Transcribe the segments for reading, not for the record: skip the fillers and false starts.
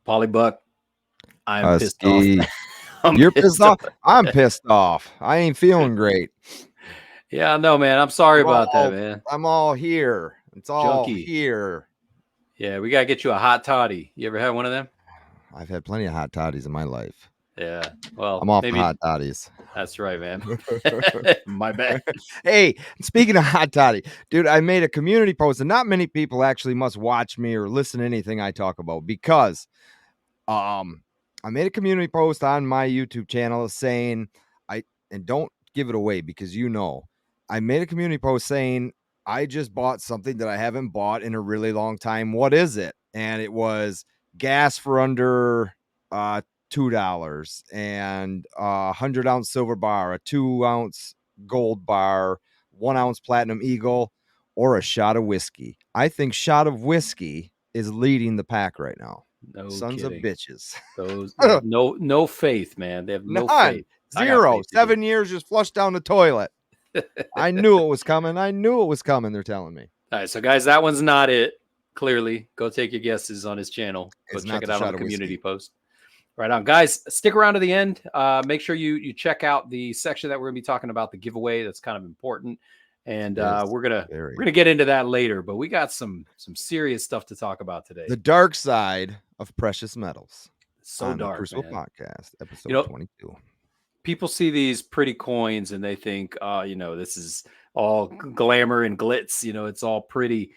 Paulybuck, I'm pissed off. Husky. I'm You're pissed off? off. I'm pissed off. I ain't feeling great. Yeah, no, man. I'm sorry about that, man. I'm all here. It's all Junkie. here. Yeah, we gotta get you a hot toddy. You ever had one of them? I've had plenty of hot toddies in my life. Yeah. Well, I'm off maybe hot toddies. that's right, man. My bad. Hey, speaking of hot toddy, dude, I made a community post, and not many people actually must watch me or listen to anything I talk about because I made a community post on my YouTube channel saying and don't give it away because I made a community post saying I just bought something that I haven't bought in a really long time. What is it? And it was gas for under $2 and a 100-ounce silver bar, a 2-ounce gold bar, 1-ounce platinum eagle, or a shot of whiskey. I think shot of whiskey is leading the pack right now. No Sons kidding. of bitches. Those have no faith, man. They have no None. faith. Zero. 7 years just flushed down the toilet. I knew it was coming. They're telling me. All right, so guys, that one's not it. Clearly, go take your guesses on his channel. Go It's check not it the out on shot the of community whiskey. post. Right on, guys. Stick around to the end. Make sure you check out the section that we're gonna be talking about, the giveaway. That's kind of important, and we're gonna get into that later. But we got some serious stuff to talk about today. The dark side of precious metals. So on dark, the Crucible man. Podcast, episode 22. People see these pretty coins and they think, this is all glamour and glitz. It's all pretty.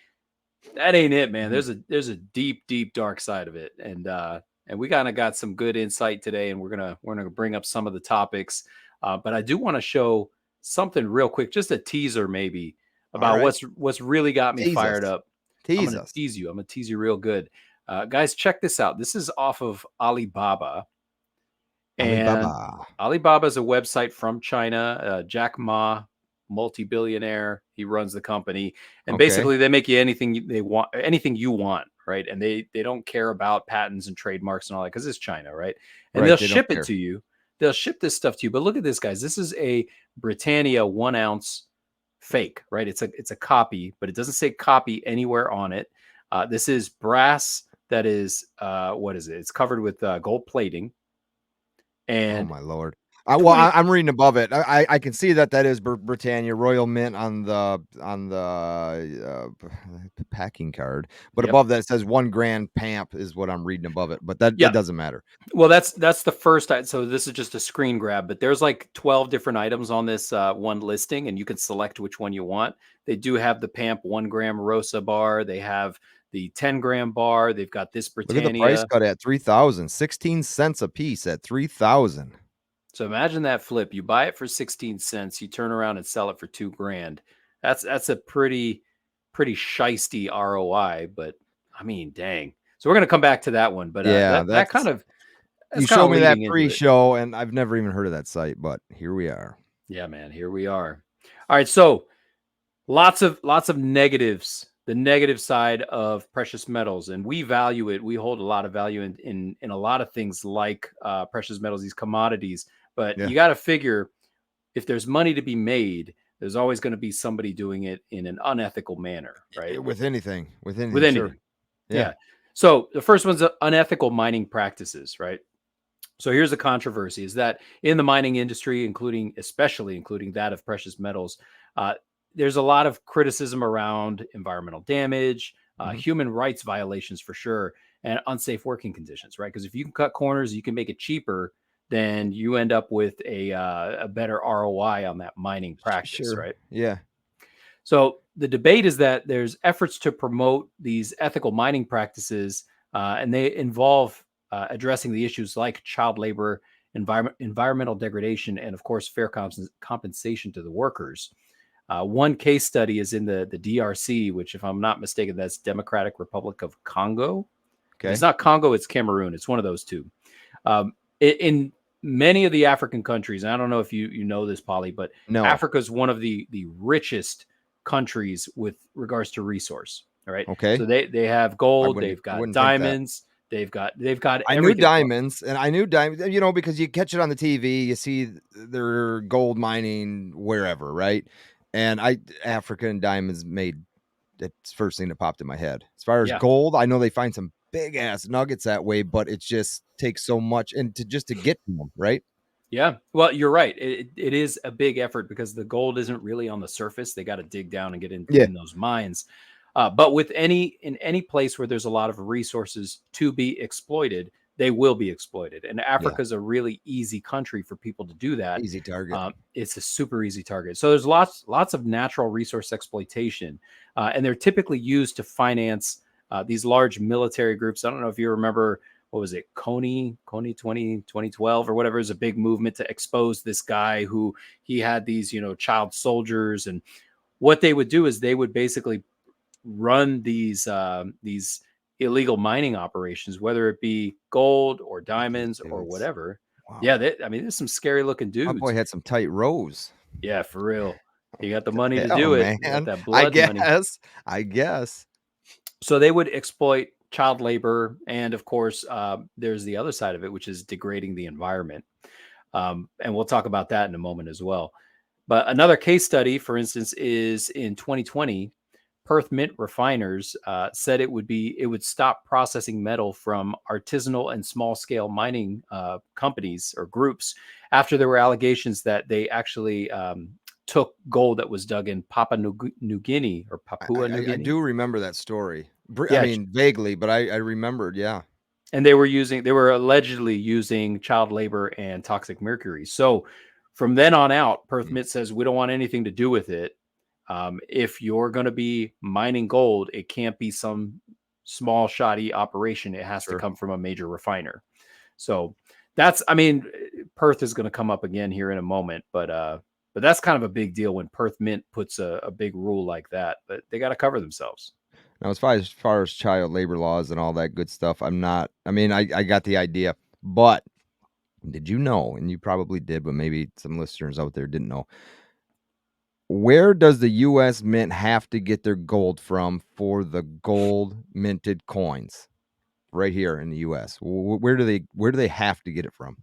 That ain't it, man. There's a deep dark side of it, and we kind of got some good insight today, and we're gonna bring up some of the topics. But I do want to show something real quick, just a teaser maybe about what's really got me fired up. I'm gonna tease you real good. Guys, check this out. This is off of Alibaba. And Alibaba is a website from China. Jack Ma, multi-billionaire, he runs the company, and basically they make you anything they want, anything you want, right? And they don't care about patents and trademarks and all that because it's China, right? And they'll ship it to you. They'll ship this stuff to you. But look at this, guys. This is a Britannia 1-ounce fake, right? It's a copy, but it doesn't say copy anywhere on it. This is brass that is what is it? It's covered with gold plating. And oh my lord! I'm reading above it. I can see that is Britannia Royal Mint on the packing card, but above that it says 1 grand PAMP is what I'm reading above it. But that doesn't matter. Well, that's the first. So this is just a screen grab, but there's like 12 different items on this one listing, and you can select which one you want. They do have the PAMP 1 gram Rosa bar. They have the 10-gram bar. They've got this Britannia. Look at the price cut at 3,000, 16 cents a piece at 3,000. So imagine that flip. You buy it for 16 cents. You turn around and sell it for 2 grand. That's a pretty shisty ROI. But I mean, dang. So we're gonna come back to that one. But that kind of you showed me that pre-show, and I've never even heard of that site. But here we are. Yeah, man. Here we are. All right. So lots of negatives. The negative side of precious metals, and we value it. We hold a lot of value in a lot of things like precious metals, these commodities. But you got to figure if there's money to be made, there's always going to be somebody doing it in an unethical manner, right? With anything. Sure. Yeah. So the first one's unethical mining practices, right? So here's a controversy: is that in the mining industry, especially including that of precious metals, there's a lot of criticism around environmental damage, human rights violations for sure, and unsafe working conditions, right? Because if you can cut corners, you can make it cheaper, then you end up with a better ROI on that mining practice, right? Yeah. So the debate is that there's efforts to promote these ethical mining practices, and they involve addressing the issues like child labor, environmental degradation, and of course, fair compensation to the workers. One case study is in the DRC, which, if I'm not mistaken, that's Democratic Republic of Congo. Okay. It's not Congo, it's Cameroon. It's one of those two. In many of the African countries, and I don't know if you know this, Polly, but Africa is one of the richest countries with regards to resource. All right. Okay. So they have gold, they've got diamonds, they've got I knew diamonds, because you catch it on the TV, you see they're gold mining wherever, right? And Africa and diamonds made that's first thing that popped in my head. As far as gold, I know they find some big ass nuggets that way, but it just takes so much and to get to them, right? Yeah. Well, you're right. It is a big effort because the gold isn't really on the surface. They got to dig down and get Yeah. in those mines. But with any place where there's a lot of resources to be exploited, they will be exploited. And Yeah. Africa's a really easy country for people to do that. Easy target. It's a super easy target. So there's lots of natural resource exploitation, and they're typically used to finance these large military groups. I don't know if you remember, what was it, Coney 2012 or whatever, is a big movement to expose this guy who he had these, child soldiers. And what they would do is they would basically run these illegal mining operations, whether it be gold or These diamonds or dudes. whatever. Wow. Yeah, I mean, there's some scary looking My boy dudes. had some tight rows. Yeah, for real. You got the money to Hell, do it. You got man. that I blood money. guess. I guess. So they would exploit child labor, and of course, there's the other side of it, which is degrading the environment. And we'll talk about that in a moment as well. But another case study, for instance, is in 2020. Perth Mint refiners said it would stop processing metal from artisanal and small scale mining companies or groups after there were allegations that they actually took gold that was dug in New Guinea or Papua New I Guinea. do remember that story. I Yeah, mean, vaguely, but I remembered. Yeah. and they were allegedly using child labor and toxic mercury. So from then on out, Perth Mm, Mint says we don't want anything to do with it. If you're going to be mining gold, it can't be some small shoddy operation. It has to sure. come from a major refiner. So that's, I mean, Perth is going to come up again here in a moment, but that's kind of a big deal when Perth Mint puts a big rule like that. But they got to cover themselves. Now, as far as child labor laws and all that good stuff, I'm not. I mean, I got the idea, but did you know? And you probably did, but maybe some listeners out there didn't know. Where does the U.S. Mint have to get their gold from for the gold minted coins? Right here in the U.S. Where do they have to get it from?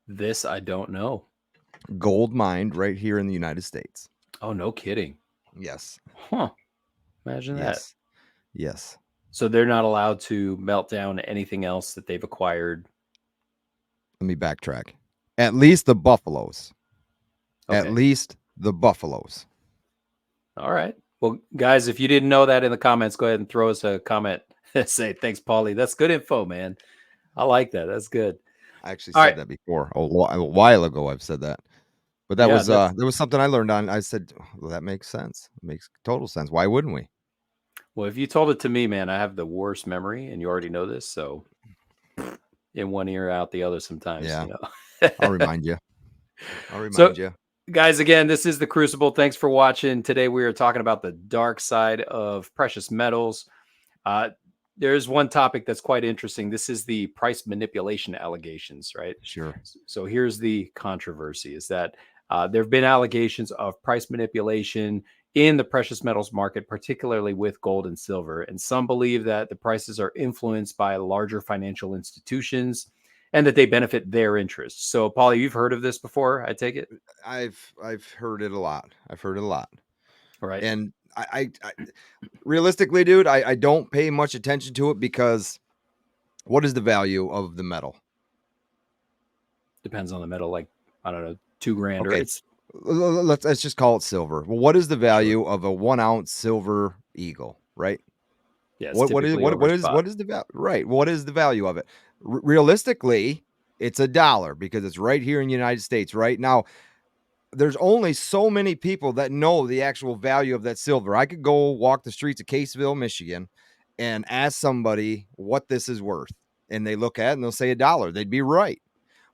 This I don't know. Gold mined right here in the United States. Oh, no kidding. Yes. Huh. Imagine that. Yes. Yes. So they're not allowed to melt down anything else that they've acquired. Let me backtrack. At least the buffaloes. At Okay. least the buffaloes. All right. Well, guys, if you didn't know that in the comments, go ahead and throw us a comment. Say, thanks, Paulie. That's good info, man. I like that. That's good. I actually All said right. that before. A while ago I've said that. But that Yeah, was that's there was something I learned on. I said, well, that makes sense. It makes total sense. Why wouldn't we? well, if you told it to me, man, I have the worst memory, and you already know this. So in one ear, out the other sometimes, Yeah. you know. I'll remind you. I'll So, remind you. guys, again, this is the Crucible. Thanks for watching. Today, we are talking about the dark side of precious metals. Uh, there's one topic that's quite interesting. This is the price manipulation allegations, right? Sure. So here's the controversy: is that there have been allegations of price manipulation in the precious metals market, particularly with gold and silver. And some believe that the prices are influenced by larger financial institutions and that they benefit their interests. So, Paulie, you've heard of this before, I take it? I've heard it a lot. I've heard it a lot. All right. And I realistically, dude, I don't pay much attention to it because what is the value of the metal? Depends on the metal, like, I don't know, 2 grand or Okay, it's let's just call it silver. Well, what is the sure. value of a 1 ounce silver eagle? Right. Yeah, it's What is typically over spot. what is the value? Right. What is the value of it? Realistically, it's $1 because it's right here in the United States. Right now, there's only so many people that know the actual value of that silver. I could go walk the streets of Caseville, Michigan, and ask somebody what this is worth, and they look at it and they'll say $1. They'd be right,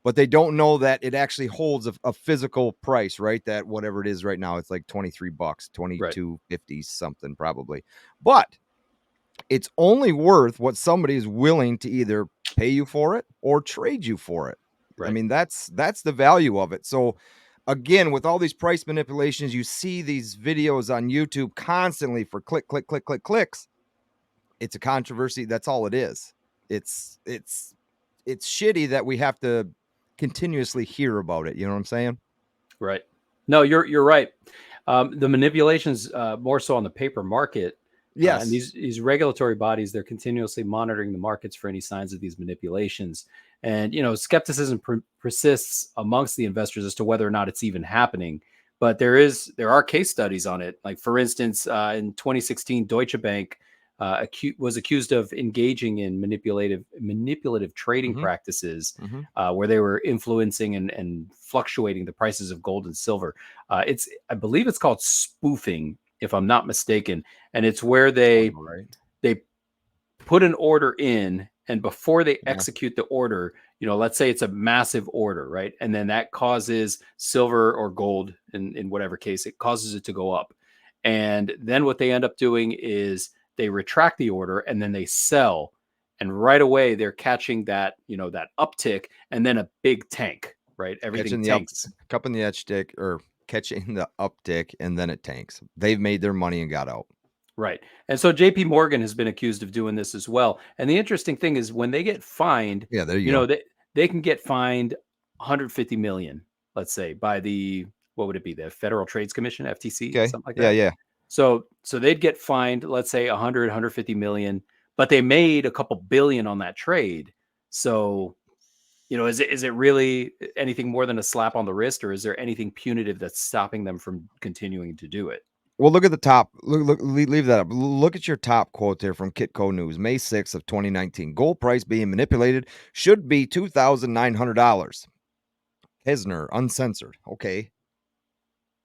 but they don't know that it actually holds a physical price, right? That whatever it is right now, it's like $23, Right. 22.50 something probably, but it's only worth what somebody is willing to either pay you for it or trade you for it. I Right. mean, that's the value of it. So again, with all these price manipulations, you see these videos on YouTube constantly for clicks. It's a controversy. That's all it is. It's shitty that we have to continuously hear about it. You know what I'm saying? Right. No, you're right. The manipulations more so on the paper market. And Yes. these regulatory bodies, they're continuously monitoring the markets for any signs of these manipulations. And skepticism persists amongst the investors as to whether or not it's even happening. But there are case studies on it. Like for instance, in 2016, Deutsche Bank was accused of engaging in manipulative trading Mm-hmm. practices, Mm-hmm. where they were influencing and fluctuating the prices of gold and silver. I believe it's called spoofing, if I'm not mistaken, and it's where Sounds they all right. they put an order in, and before they Yeah. execute the order, let's say it's a massive order, right? And then that causes silver or gold, in whatever case, it causes it to go up. And then what they end up doing is they retract the order and then they sell. And right away they're catching that, that uptick and then a big tank, right? Everything Catching the tanks. cupping the edge stick or catching the uptick, and then it tanks. They've made their money and got out. Right. And so JP Morgan has been accused of doing this as well. And the interesting thing is when they get fined, Yeah, there you go. they can get fined 150 million, let's say, by what would it be? The Federal Trades Commission, FTC, Okay. something like Yeah, that. yeah. So they'd get fined, let's say 150 million, but they made a couple billion on that trade. So, is it really anything more than a slap on the wrist, or is there anything punitive that's stopping them from continuing to do it? Well, look at the top. Look, leave that up. Look at your top quote there from Kitco News, May 6th of 2019. Gold price being manipulated should be $2,900. Hesner, uncensored. Okay.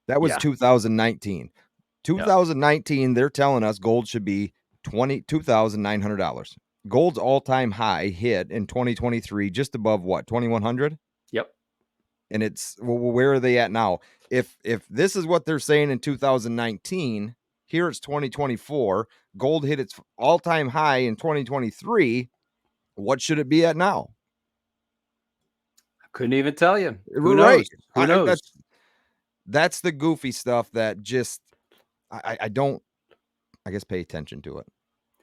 That was Yeah. 2019. Yeah. 2019, they're telling us gold should be $2,900. Gold's all-time high hit in 2023, just above what, 2,100? Yep. And it's, well, where are they at now? If this is what they're saying in 2019, here it's 2024. Gold hit its all-time high in 2023. What should it be at now? I couldn't even tell you. Who Right. knows? Who knows? That's the goofy stuff that just I don't, I guess, pay attention to it.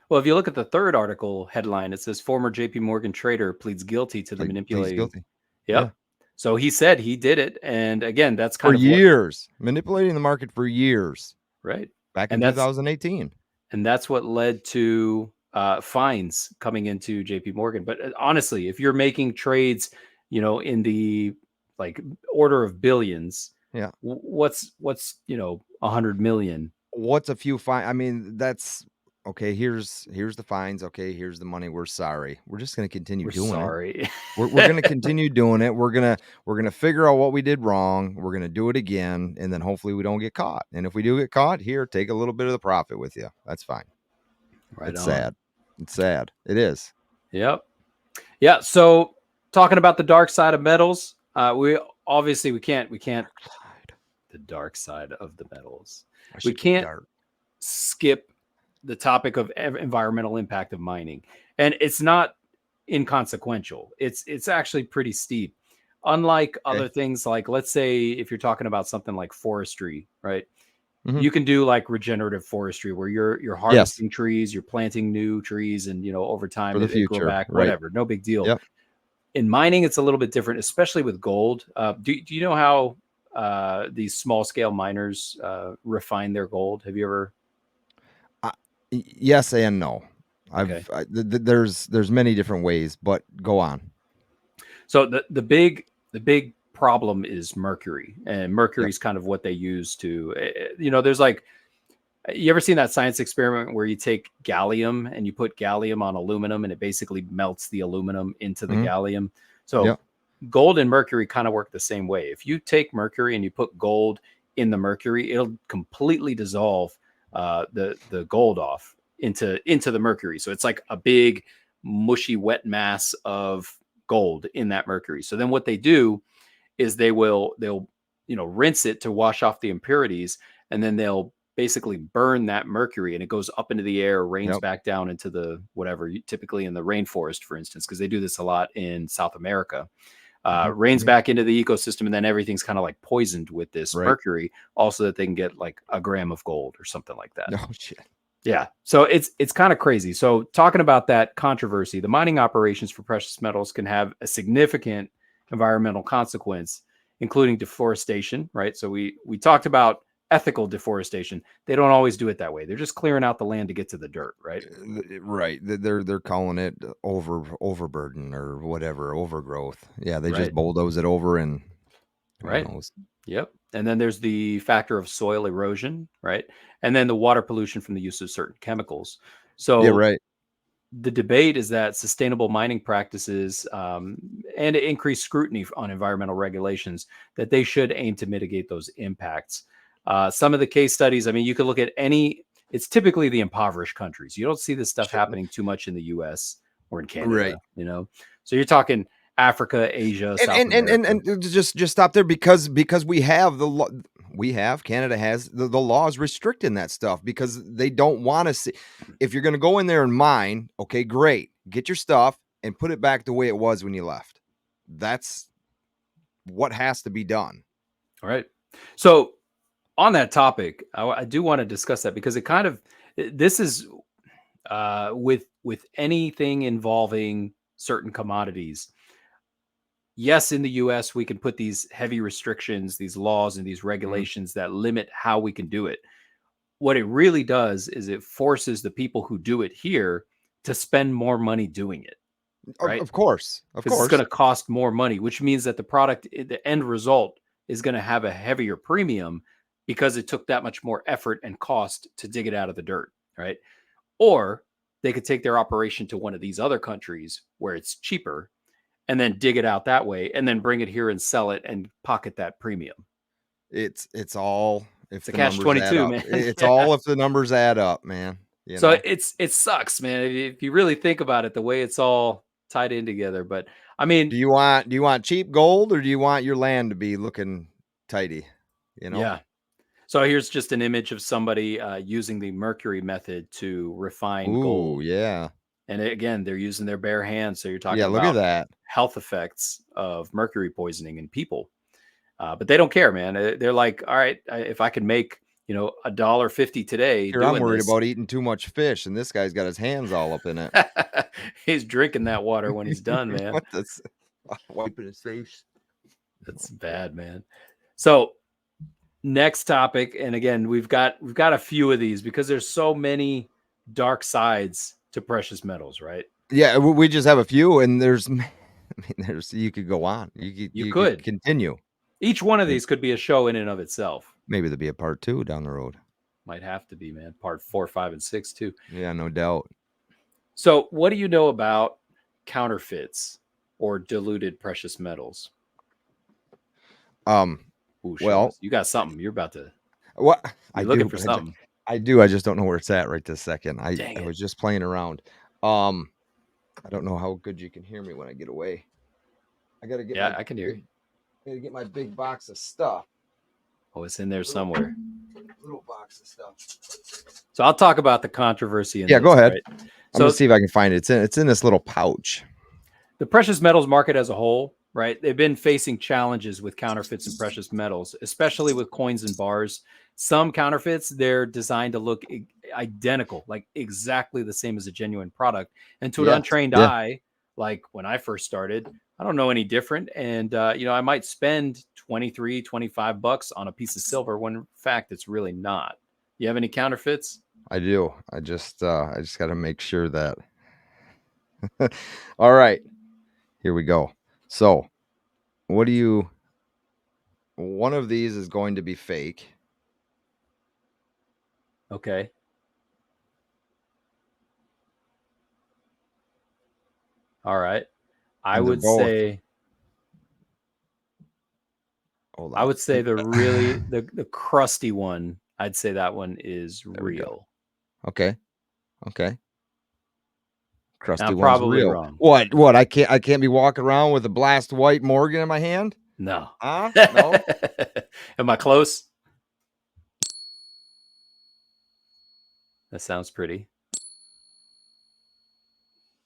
Well, if you look at the third article headline, it says former JP Morgan trader pleads guilty to the Please manipulating. guilty. Yep. Yeah. So he said he did it. And again, that's kind For of years, manipulating the market for years. right. Back in And 2018. And that's what led to fines coming into JP Morgan. But honestly, if you're making trades, in the like order of billions, Yeah. what's 100 million? What's a few fine? I mean, that's okay. Here's the fines. Okay, here's the money. We're sorry. We're just gonna continue We're doing sorry. it. We're gonna continue doing it. We're gonna figure out what we did wrong. We're gonna do it again, and then hopefully we don't get caught. And if we do get caught, here, take a little bit of the profit with you. That's fine. Right It's on. sad. It's sad. It is. Yep. Yeah. So talking about the dark side of metals, we can't the dark side of the metals. We can't skip the topic of environmental impact of mining, and it's not inconsequential. It's actually pretty steep. Unlike other things, like let's say if you're talking about something like forestry, right? Mhm. You can do like regenerative forestry where you're harvesting trees, you're planting new trees, and over time For the they grow future, back, right. whatever, no big deal. Yep. In mining, it's a little bit different, especially with gold. Do you know how these small scale miners refine their gold? Have you ever? Yes and no. Okay. There's many different ways, but go on. So the big problem is mercury, and mercury is kind of what they use to, there's like, you ever seen that science experiment where you take gallium and you put gallium on aluminum and it basically melts the aluminum into the gallium? So gold and mercury kind of work the same way. If you take mercury and you put gold in the mercury, it'll completely dissolve the gold off into the mercury. So it's like a big mushy wet mass of gold in that mercury. So then what they do is they'll rinse it to wash off the impurities, and then they'll basically burn that mercury, and it goes up into the air, rains back down into the whatever, typically in the rainforest, for instance, because they do this a lot in South America. Rains back into the ecosystem, and then everything's kind of like poisoned with this mercury, also that they can get like a gram of gold or something like that. Oh shit. Yeah. So it's kind of crazy. So talking about that controversy, the mining operations for precious metals can have a significant environmental consequence, including deforestation, right? So we talked about ethical deforestation, they don't always do it that way. They're just clearing out the land to get to the dirt, right? Right. They're calling it overburden or whatever, overgrowth. Yeah, they just Right. bulldoze it over and who Right. knows. Yep. And then there's the factor of soil erosion, right? And then the water pollution from the use of certain chemicals. Yeah, So right. the debate is that sustainable mining practices and increased scrutiny on environmental regulations, that they should aim to mitigate those impacts. Some of the case studies, I mean, you could look at it's typically the impoverished countries. You don't see this stuff happening too much in the US or in Right. Canada. So you're talking Africa, Asia, South America. And just stop there because we have Canada has the laws restricting that stuff because they don't want to see. If you're going to go in there and mine, okay, great, get your stuff and put it back the way it was when you left. That's what has to be done. All right. So on that topic, I do want to discuss that because this is with anything involving certain commodities. Yes, in the US, we can put these heavy restrictions, these laws, and these regulations that limit how we can do it. What it really does is it forces the people who do it here to spend more money doing it, right? Of course, Because it's going to cost more money, which means that the end result is going to have a heavier premium because it took that much more effort and cost to dig it out of the dirt, right? Or they could take their operation to one of these other countries where it's cheaper and then dig it out that way and then bring it here and sell it and pocket that premium. It's all if It's a the catch numbers add 22, up. man. It's all if the numbers add up, man. So it sucks, man. If you really think about it, the way it's all tied in together. But I mean, do you want cheap gold or do you want your land to be looking tidy? Yeah. So here's just an image of somebody using the mercury method to refine gold. Yeah. And again, they're using their bare hands. So you're talking Yeah, look at about that. health effects of mercury poisoning in people. But they don't care, man. They're like, all right, if I can make, $1.50 today Here, I'm doing worried this. about eating too much fish, and this guy's got his hands all up in it. He's drinking that water when he's done, man. What this? Wiping his face. That's bad, man. So next topic, and again, we've got a few of these because there's so many dark sides to precious metals, right? Yeah, we just have a few, and there's you could go on. You could continue. Each one of these could be a show in and of itself. Maybe there'll be a part 2 down the road. Might have to be, man. Part 4, 5, and 6 too. Yeah, no doubt. So, what do you know about counterfeits or diluted precious metals? Well, you got something. You're about to. What You're looking for something. I do. I just don't know where it's at right this second. I was just playing around. I don't know how good you can hear me when I get away. I gotta get. Yeah, I can hear you. I gotta get my big box of stuff. Oh, it's in there somewhere. Little box of stuff. So I'll talk about the controversy. Yeah, go ahead. Right? I'm gonna see if I can find it. It's in this little pouch. The precious metals market as a whole, right? They've been facing challenges with counterfeits and precious metals, especially with coins and bars. Some counterfeits, they're designed to look identical, like exactly the same as a genuine product. And to an untrained eye, like when I first started, I don't know any different. And, I might spend $23, $25 on a piece of silver when in fact it's really not. You have any counterfeits? I do. I just got to make sure that. All right, here we go. So one of these is going to be fake. Okay. All right. I would say the really the crusty one. I'd say that one is real. Okay. Crusty one's probably real. Wrong. What? I can't be walking around with a blast white Morgan in my hand? No. No. Am I close? That sounds pretty.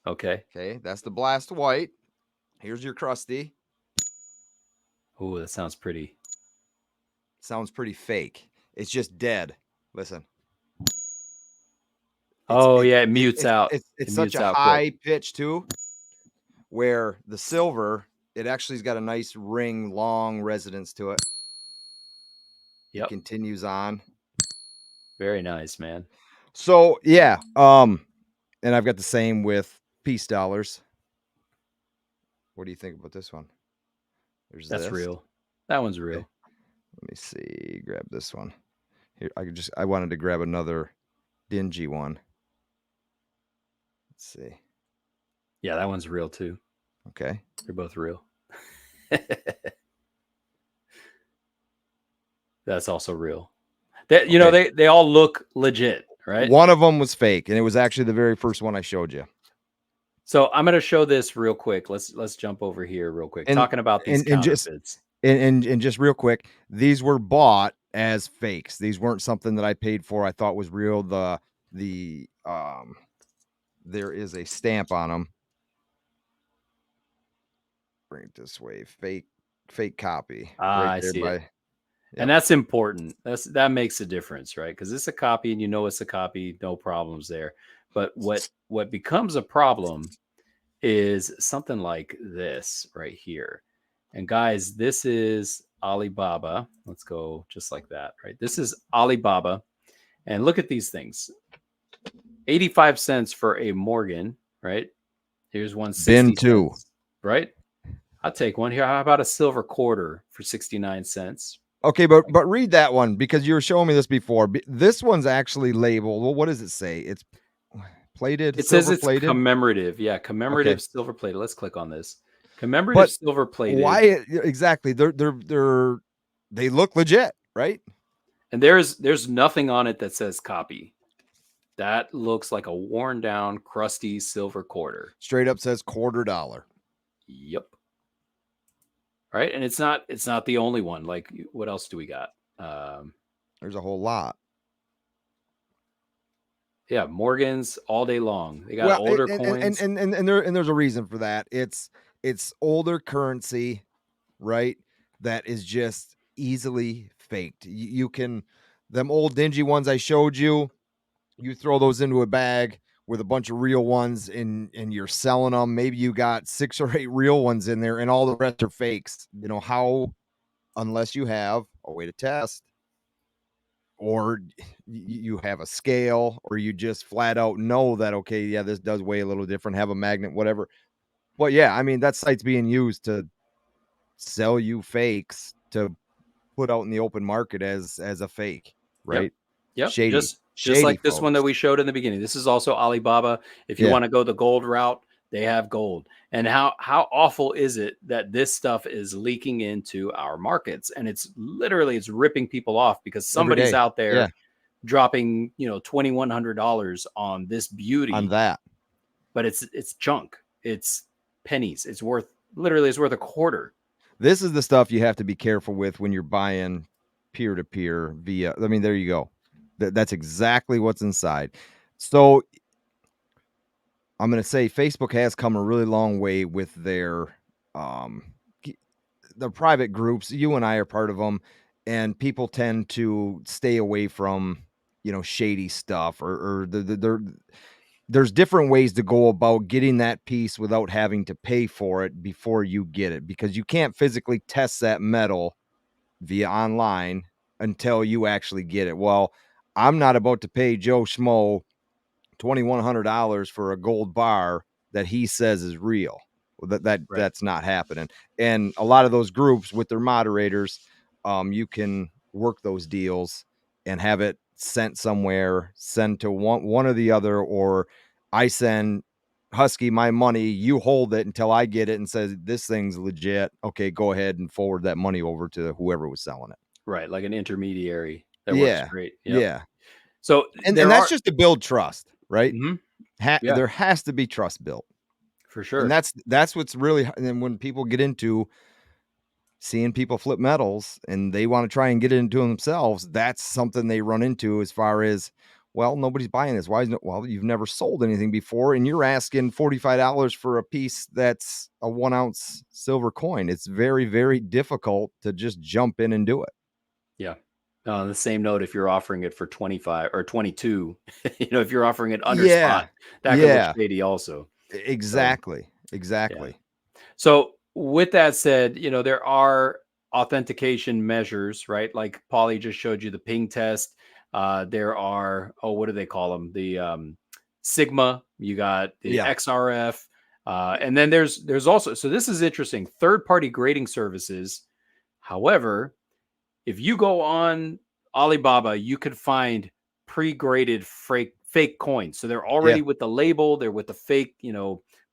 Okay. That's the blast white. Here's your crusty. Oh, that sounds pretty. Sounds pretty fake. It's just dead. Listen. It mutes out. It's such a high pitch too, where the silver, it actually's got a nice ring, long resonance to it. It Yep. continues on. Very nice, man. So yeah, and I've got the same with peace dollars. What do you think about this one? There's That's this. real. That one's Okay. real. Let me see. Grab this one. Here, I wanted to grab another dingy one. Let's see. Yeah, that one's real too. Okay. They're both real. That's also real. That Okay. they all look legit, right? One of them was fake, and it was actually the very first one I showed you. So I'm gonna show this real quick. Let's jump over here real quick. And Talking about these and just counterfeits. and just real quick, these were bought as fakes. These weren't something that I paid for. I thought was real. The there is a stamp on them. Bring it this way. Fake copy right I there see it. by. And Yep. that's important. That makes a difference, right? Because it's a copy and you know it's a copy, no problems there. But what becomes a problem is something like this right here. And guys, this is Alibaba. Let's go just like that, right? This is Alibaba. And look at these things. 85 cents for a Morgan, right? Here's one Bin 60 two. cents, right? I'll take one here. How about a silver quarter for 69 cents? Okay, but read that one because you were showing me this before. This one's actually labeled. Well, what does it say? It's plated, It says silver it's plated. commemorative. Yeah, commemorative Okay, silver plated. Let's click on this. Commemorative but silver plated. why exactly? They look legit, right? And there's nothing on it that says copy. That looks like a worn down, crusty silver quarter. Straight up says $quarter. Yep. Right, and it's not the only one. Like, what else do we got? There's a whole lot. Yeah, Morgans all day long. They got Well, older coins. there's a reason for that. It's older currency, right? That is just easily faked. You can them old dingy ones I showed you. You throw those into a bag with a bunch of real ones and you're selling them. Maybe you got 6 or 8 real ones in there and all the rest are fakes. You know how, unless you have a way to test or you have a scale or you just flat out know that, okay, yeah, this does weigh a little different, have a magnet, whatever. But yeah, I mean, that site's being used to sell you fakes to put out in the open market as a fake, Yep. right? Yep. Shady, Just shady like this one that folks. we showed in the beginning. This is also Alibaba. If you Yeah, want to go the gold route, they have gold. And how awful is it that this stuff is leaking into our markets? And it's ripping people off because every somebody's day. out Yeah, there dropping, $2,100 on this on beauty, that. but it's junk. It's pennies. It's worth a quarter. This is the stuff you have to be careful with when you're buying peer to peer via. I mean, there you go. That's exactly what's inside. So I'm going to say Facebook has come a really long way with um, their private groups. You and I are part of them, and people tend to stay away from shady stuff or there's different ways to go about getting that piece without having to pay for it before you get it because you can't physically test that metal via online until you actually get it. Well, I'm not about to pay Joe Schmo $2,100 for a gold bar that he says is real. Well, Right. that's not happening. And a lot of those groups with their moderators, you can work those deals and have it sent somewhere, send to one or the other, or I send Husky my money, you hold it until I get it and says this thing's legit. Okay, go ahead and forward that money over to whoever was selling it. Right. Like an intermediary. That works Yeah, great. Yep. yeah, So and there that's are. just to build trust, right? Mhm. Yeah, There has to be trust built. for And sure. that's what's really, and then when people get into seeing people flip metals and they want to try and get into themselves, that's something they run into as far as, well, nobody's buying this. Why is it? Well, you've never sold anything before and you're asking $45 for a piece that's a 1-ounce silver coin. It's very, very difficult to just jump in and do it. Yeah. On the same note, if you're offering it for 25 or 22, if you're offering it under Yeah. spot, that could look Yeah. shady also. So, Exactly. yeah. Exactly. So with that said, there are authentication measures, right? Like Pauly just showed you the ping test. There are, what do they call them? The Sigma. You got the Yeah. XRF, and then there's also, so this is interesting, third party grading services. However, if you go on Alibaba, you could find pre-graded fake coins. So they're Yeah. already with the label, they're with the fake,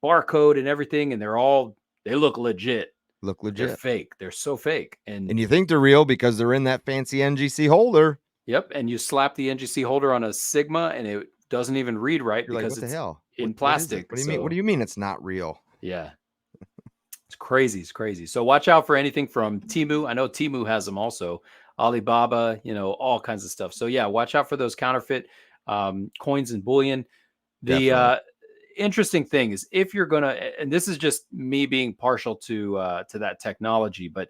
barcode and everything, and they look legit. Look But they're legit. fake. They're so fake. And And you think they're real because they're in that fancy NGC holder. yep, and you slap the NGC holder on a Sigma and it doesn't even read right You're like, because what the it's hell? in What is it? plastic. What do you mean? What do you mean it's not real? Yeah. It's crazy. It's crazy. So watch out for anything from Temu. I know Temu has them also. Alibaba, all kinds of stuff. So yeah, watch out for those counterfeit coins and bullion. The Definitely. interesting thing is if you're gonna, and this is just me being partial to that technology, but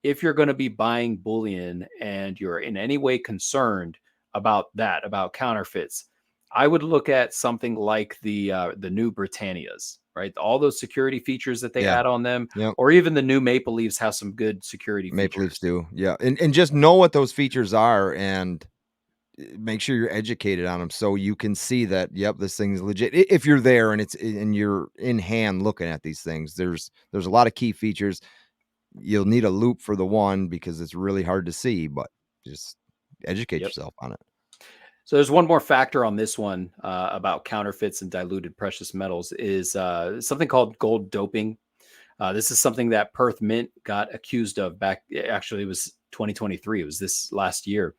if you're gonna be buying bullion and you're in any way concerned about counterfeits, I would look at something like the new Britannias, right? All those security features that they Yeah. add on them, Yep. or even the new Maple Leafs have some good security Maple Leafs features. do. Yeah. And just know what those features are and make sure you're educated on them so you can see that, yep, this thing's legit. If you're there and you're in hand looking at these things, there's a lot of key features. You'll need a loop for the one because it's really hard to see, but just educate Yep. yourself on it. So there's one more factor on this one about counterfeits and diluted precious metals is something called gold doping. This is something that Perth Mint got accused of back. Actually, it was 2023. It was this last year.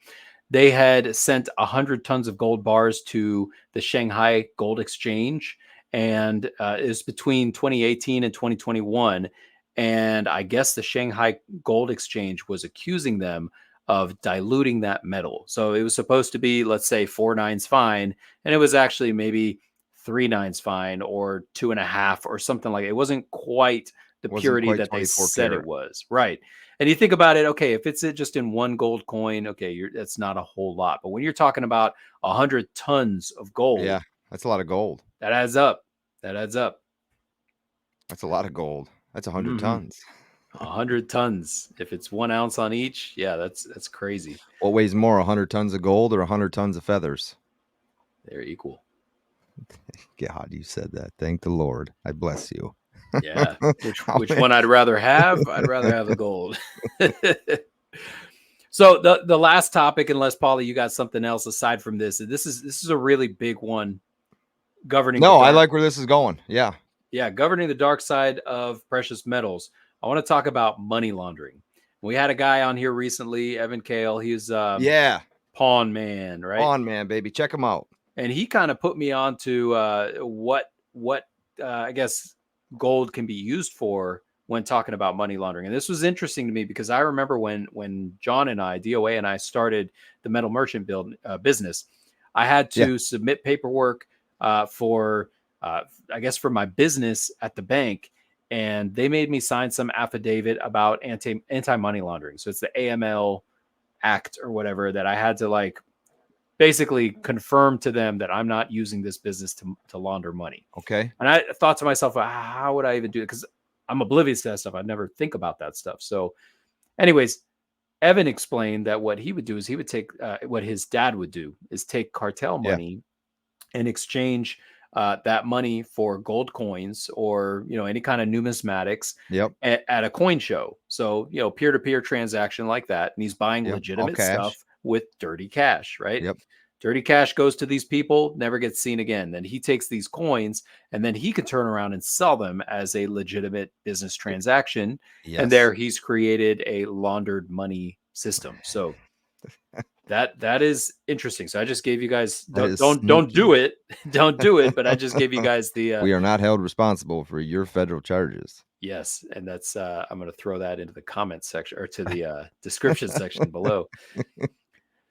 They had sent 100 tons of gold bars to the Shanghai Gold Exchange, and it was between 2018 and 2021. And I guess the Shanghai Gold Exchange was accusing them of diluting that metal. So it was supposed to be, let's say, 4 nines fine, and it was actually maybe 3 nines fine or 2.5 or something like it. It wasn't quite the Wasn't purity quite that they 24 said it karat. was. Right. And you think about it, okay, if it's just in one gold coin, okay, that's not a whole lot. But when you're talking about 100 tons of gold, Yeah, that's a lot of gold. that adds up. That adds up. That's a lot of gold. That's 100 Mm-hmm. tons. 100 tons. If it's 1 ounce on each, yeah, that's crazy. What weighs more, 100 tons of gold or 100 tons of feathers? They're equal. God, you said that. Thank the Lord. I bless you. Yeah. Which one I'd rather have? I'd rather have the gold. So the last topic, unless Pauly, you got something else aside from this. This is a really big one governing the No, I dark. like where this is going. Yeah. Yeah, governing the dark side of precious metals. I want to talk about money laundering. We had a guy on here recently, Evan Kale. He's Yeah. Pawn Man, right? On, man, baby. Check him out. And he kind of put me on to what I guess gold can be used for when talking about money laundering. And this was interesting to me because I remember when John and I, DOA and I, started the metal merchant business, I had to submit paperwork for I guess for my business at the bank, and they made me sign some affidavit about anti money laundering. So it's the AML Act or whatever that I had to like basically confirm to them that I'm not using this business to launder money. Okay. And I thought to myself, how would I even do it? Because I'm oblivious to that stuff. I never think about that stuff. So, anyways, Evan explained that what he would do is he would take what his dad would do is take cartel money and exchange that money for gold coins or any kind of numismatics Yep. at a coin show. So peer-to-peer transaction like that, and he's buying Yep. All legitimate cash. stuff with dirty cash, right? Yep. Dirty cash goes to these people, never gets seen again. Then he takes these coins and then he can turn around and sell them as a legitimate business transaction. Yes. And there he's created a laundered money system. So that is interesting. So I just gave you guys don't do it. Don't do it, but I just gave you guys the we are not held responsible for your federal charges. Yes, and that's I'm going to throw that into the comments section or to the description section below.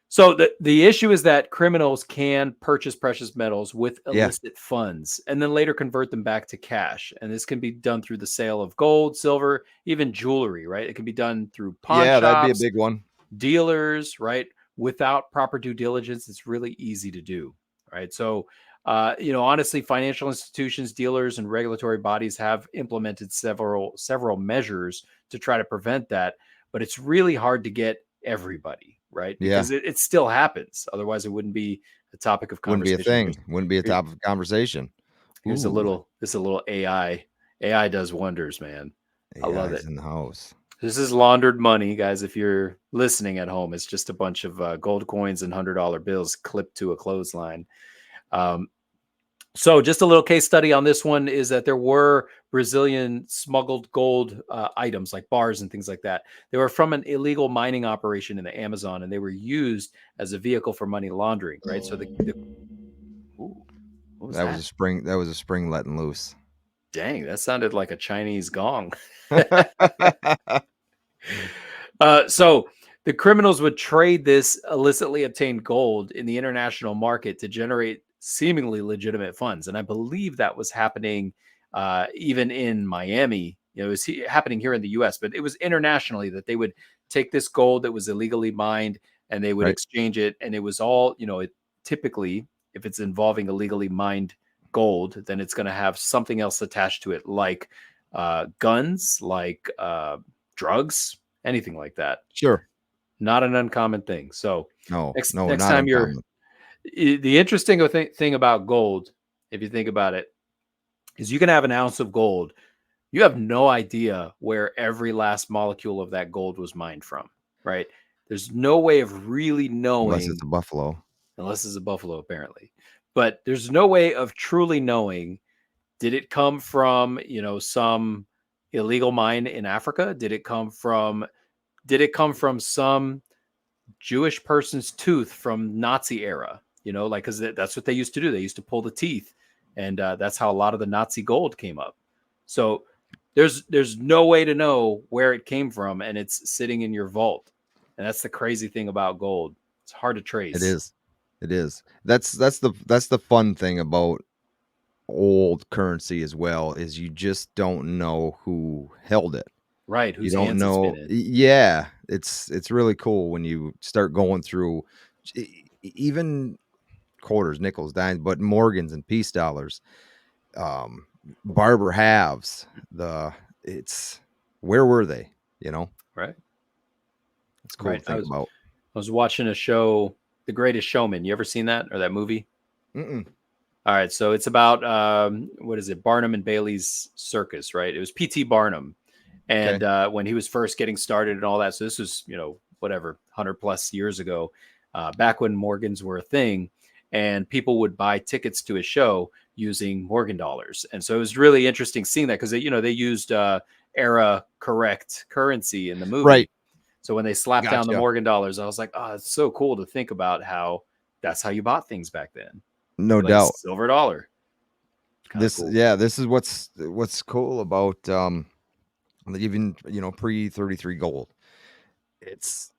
So the issue is that criminals can purchase precious metals with illicit funds and then later convert them back to cash. And this can be done through the sale of gold, silver, even jewelry, right? It can be done through pawn shops, that'd be a big one. dealers, right? Without proper due diligence, it's really easy to do, right? So, honestly, financial institutions, dealers, and regulatory bodies have implemented several measures to try to prevent that. but it's really hard to get everybody, right? Yeah. Because it still happens. Otherwise, it wouldn't be a topic of Wouldn't be a conversation. thing. Wouldn't be a Here- topic of conversation. Here's a Ooh, little, this is a little AI. AI does wonders, man. I love AI's it. in the house. This is laundered money, guys. If you're listening at home, it's just a bunch of gold coins and $100 bills clipped to a clothesline. Um, so, just a little case study on this one is that there were Brazilian smuggled gold items like bars and things like that. They were from an illegal mining operation in the Amazon, and they were used as a vehicle for money laundering. Right. So ooh, what was That was that? a spring. That was a spring letting loose. Dang, that sounded like a Chinese gong. So the criminals would trade this illicitly obtained gold in the international market to generate seemingly legitimate funds, and I believe that was happening even in Miami. It was happening here in the U.S., but it was internationally that they would take this gold that was illegally mined and they would Right. exchange it, and it was all typically, if it's involving illegally mined gold, then it's going to have something else attached to it, like guns, like drugs, anything like that. Sure. Not an uncommon thing. So No, next not time uncommon. the interesting thing about gold, if you think about it, is you can have an ounce of gold. You have no idea where every last molecule of that gold was mined from, right? There's no way of really Unless knowing, it's a buffalo. unless it's a buffalo, apparently. But there's no way of truly knowing, did it come from, some illegal mine in Africa? Did it come from some Jewish person's tooth from Nazi era? Like, because that's what they used to do. They used to pull the teeth, and that's how a lot of the Nazi gold came up. So there's no way to know where it came from, and it's sitting in your vault. And that's the crazy thing about gold. It's hard to It trace. is. It is. That's the fun thing about old currency as well, is you just don't know who held it. Right? You Whose don't hands it's been know. in. Yeah, it's really cool when you start going through even quarters, nickels, dimes, but Morgans and peace dollars, um, barber halves. It's where were they? Right. It's cool Right. to think about. I was watching a show, The Greatest Showman. You ever seen that or that movie? Mm-mm. All right, so it's about what is it? Barnum and Bailey's Circus, right? It was P.T. Barnum, and Okay. when he was first getting started and all that. So this was, whatever, 100+ years ago, back when Morgans were a thing, and people would buy tickets to a show using Morgan dollars, and so it was really interesting seeing that because they used era correct currency in the movie. Right. So when they slapped down the Gotcha. Morgan dollars, I was like, oh, it's so cool to think about how that's how you bought things back then. No Like a doubt. silver dollar. Kind of This cool. Yeah, this is what's cool about even pre 33 gold. It's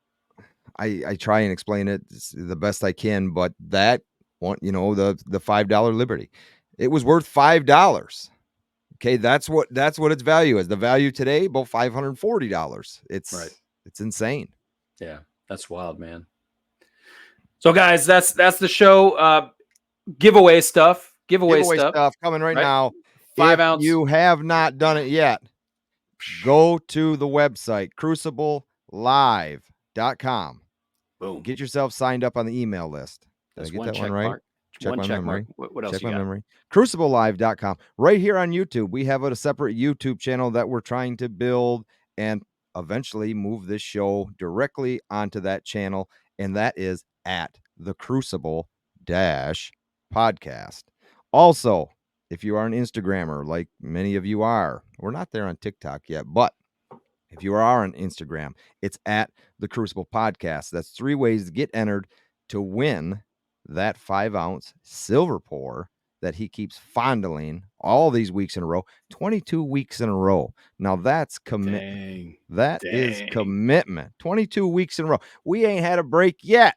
I try and explain it the best I can, but that one, the $5 Liberty, it was worth $5. Okay, that's what its value is. The value today about $540. Right. It's insane. Yeah. That's wild, man. So guys, that's the show. Giveaway stuff. Giveaway stuff coming right Right? now. 5 If ounce. you have not done it yet, go to the website cruciblelive.com. Boom. Get yourself signed up on the email list. Did I That's get one that one check right? mark. Check One my check mark. memory. What else Check you my got? memory. Cruciblelive.com. Right here on YouTube, we have a separate YouTube channel that we're trying to build and eventually move this show directly onto that channel, and that is at the Crucible Podcast. Also, if you are an Instagrammer, like many of you are, we're not there on TikTok yet, but if you are on Instagram, it's at the Crucible Podcast. That's 3 ways to get entered to win that 5-ounce silver pour that he keeps fondling all these weeks in a row, 22 weeks in a row. Now that's commitment. Dang. That is Dang. commitment. 22 weeks in a row. We ain't had a break yet.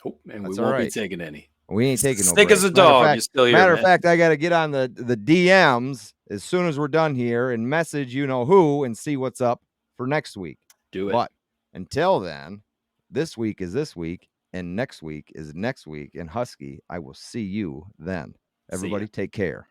Oh, and we That's all won't be right. taking any. We ain't taking no Thick as breaks. a dog. You're still here, Matter of man. fact, I got to get on the DMs as soon as we're done here and message who and see what's up for next week. Do it. But until then, this week is this week, and next week is next week. And Husky, I will see you then. Everybody, take care.